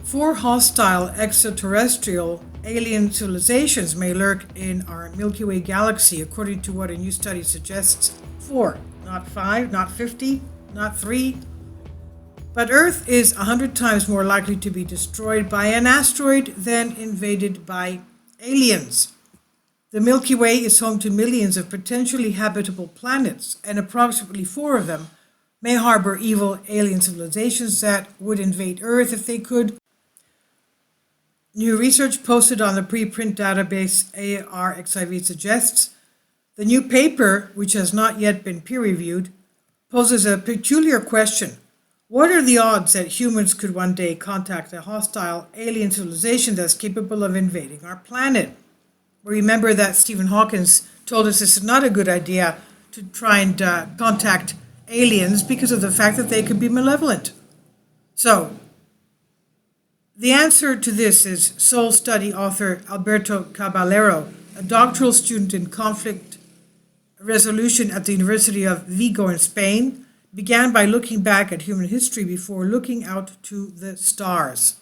4 hostile extraterrestrial alien civilizations may lurk in our Milky Way galaxy, according to what a new study suggests. 4, not 5, not 50, not 3. But Earth is 100 times more likely to be destroyed by an asteroid than invaded by aliens. The Milky Way is home to millions of potentially habitable planets, and approximately 4 of them may harbor evil alien civilizations that would invade Earth if they could. New research posted on the preprint database ARXIV suggests the new paper, which has not yet been peer-reviewed, poses a peculiar question. What are the odds that humans could one day contact a hostile alien civilization that's capable of invading our planet? Remember that Stephen Hawking told us this is not a good idea to try and contact aliens because of the fact that they could be malevolent. So, the answer to this is Soul Study author Alberto Caballero, a doctoral student in conflict resolution at the University of Vigo in Spain, began by looking back at human history before looking out to the stars.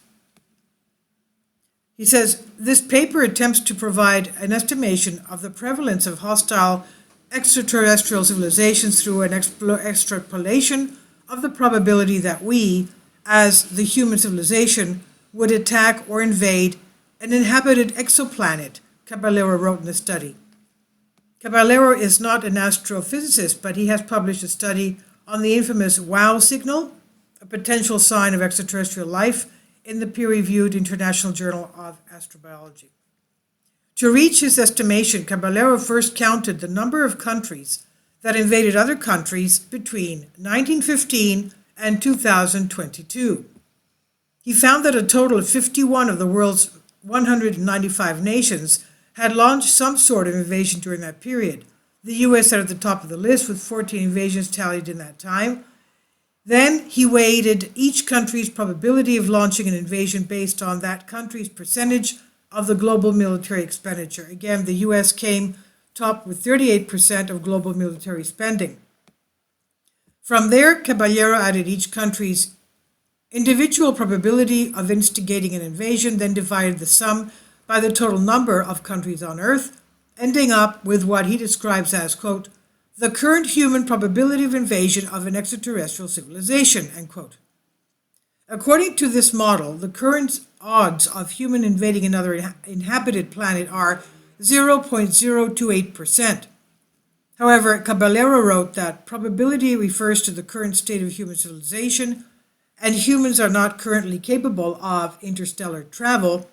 He says, this paper attempts to provide an estimation of the prevalence of hostile extraterrestrial civilizations through an extrapolation of the probability that we, as the human civilization, would attack or invade an inhabited exoplanet, Caballero wrote in the study. Caballero is not an astrophysicist, but he has published a study on the infamous WOW signal, a potential sign of extraterrestrial life, in the peer-reviewed International Journal of Astrobiology. To reach his estimation, Caballero first counted the number of countries that invaded other countries between 1915 and 2022. He found that a total of 51 of the world's 195 nations had launched some sort of invasion during that period. The US sat at the top of the list with 14 invasions tallied in that time. Then he weighted each country's probability of launching an invasion based on that country's percentage of the global military expenditure. Again, the US came top with 38% of global military spending. From there, Caballero added each country's individual probability of instigating an invasion, then divided the sum by the total number of countries on Earth, ending up with what he describes as, quote, the current human probability of invasion of an extraterrestrial civilization, end quote. According to this model, the current odds of human invading another inhabited planet are 0.028%. However, Caballero wrote that probability refers to the current state of human civilization, and humans are not currently capable of interstellar travel.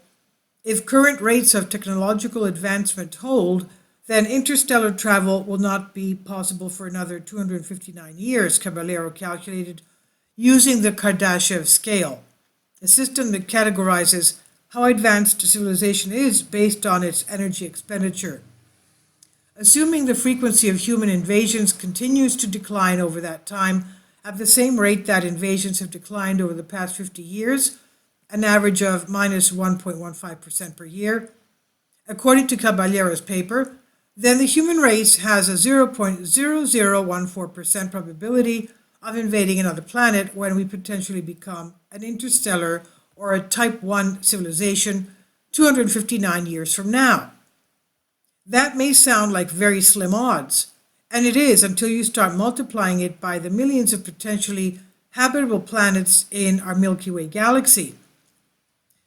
If current rates of technological advancement hold, then interstellar travel will not be possible for another 259 years, Caballero calculated using the Kardashev scale, a system that categorizes how advanced a civilization is based on its energy expenditure. Assuming the frequency of human invasions continues to decline over that time at the same rate that invasions have declined over the past 50 years, an average of minus 1.15% per year, according to Caballero's paper, then the human race has a 0.0014% probability of invading another planet when we potentially become an interstellar or a Type 1 civilization 259 years from now. That may sound like very slim odds, and it is until you start multiplying it by the millions of potentially habitable planets in our Milky Way galaxy.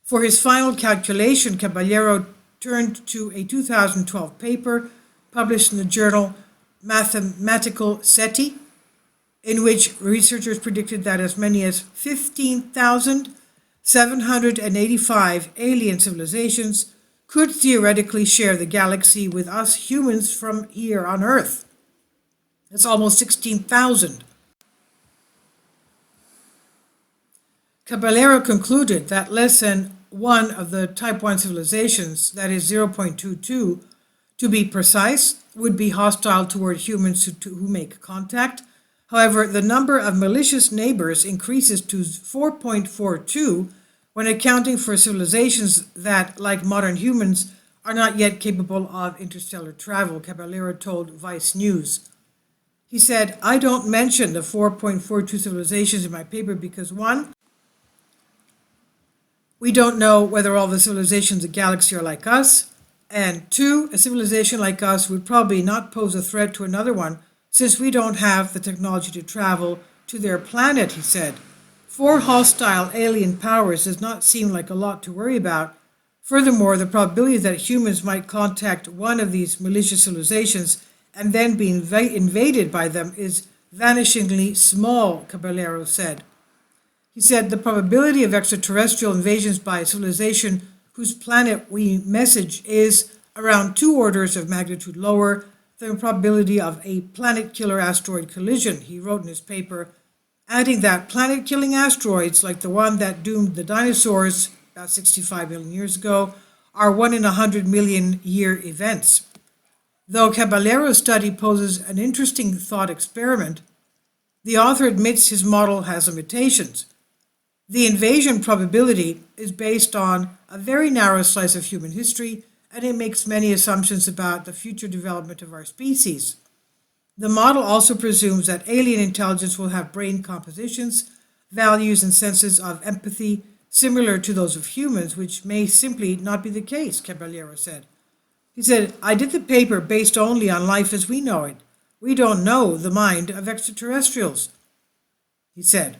For his final calculation, Caballero turned to a 2012 paper published in the journal Mathematical SETI, in which researchers predicted that as many as 15,785 alien civilizations could theoretically share the galaxy with us humans from here on Earth. That's almost 16,000. Caballero concluded that less than one of the Type 1 civilizations, that is 0.22, to be precise, would be hostile toward humans who make contact. However, the number of malicious neighbors increases to 4.42 when accounting for civilizations that, like modern humans, are not yet capable of interstellar travel, Caballero told Vice News. He said, I don't mention the 4.42 civilizations in my paper because, one, We don't know whether all the civilizations of the galaxy are like us. And 2, a civilization like us would probably not pose a threat to another one, since we don't have the technology to travel to their planet, he said. 4 hostile alien powers does not seem like a lot to worry about. Furthermore, the probability that humans might contact one of these malicious civilizations and then be invaded by them is vanishingly small, Caballero said. He said the probability of extraterrestrial invasions by a civilization whose planet we message is around 2 orders of magnitude lower than the probability of a planet-killer asteroid collision, he wrote in his paper, adding that planet-killing asteroids like the one that doomed the dinosaurs about 65 million years ago are 1 in 100 million year events. Though Caballero's study poses an interesting thought experiment, the author admits his model has limitations. The invasion probability is based on a very narrow slice of human history, and it makes many assumptions about the future development of our species. The model also presumes that alien intelligence will have brain compositions, values, and senses of empathy similar to those of humans, which may simply not be the case, Caballero said. He said, I did the paper based only on life as we know it. We don't know the mind of extraterrestrials, he said.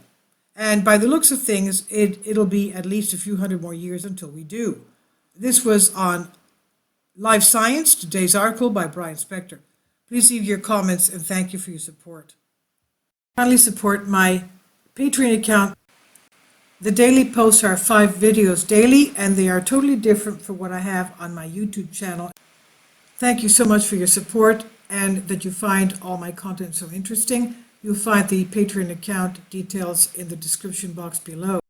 And by the looks of things, it'll be at least a few hundred more years until we do. This was on Life Science, today's article by Brian Spector. Please leave your comments and thank you for your support. Finally, support my Patreon account. The daily posts are 5 videos daily, and they are totally different from what I have on my YouTube channel. Thank you so much for your support and that you find all my content so interesting. You'll find the Patreon account details in the description box below.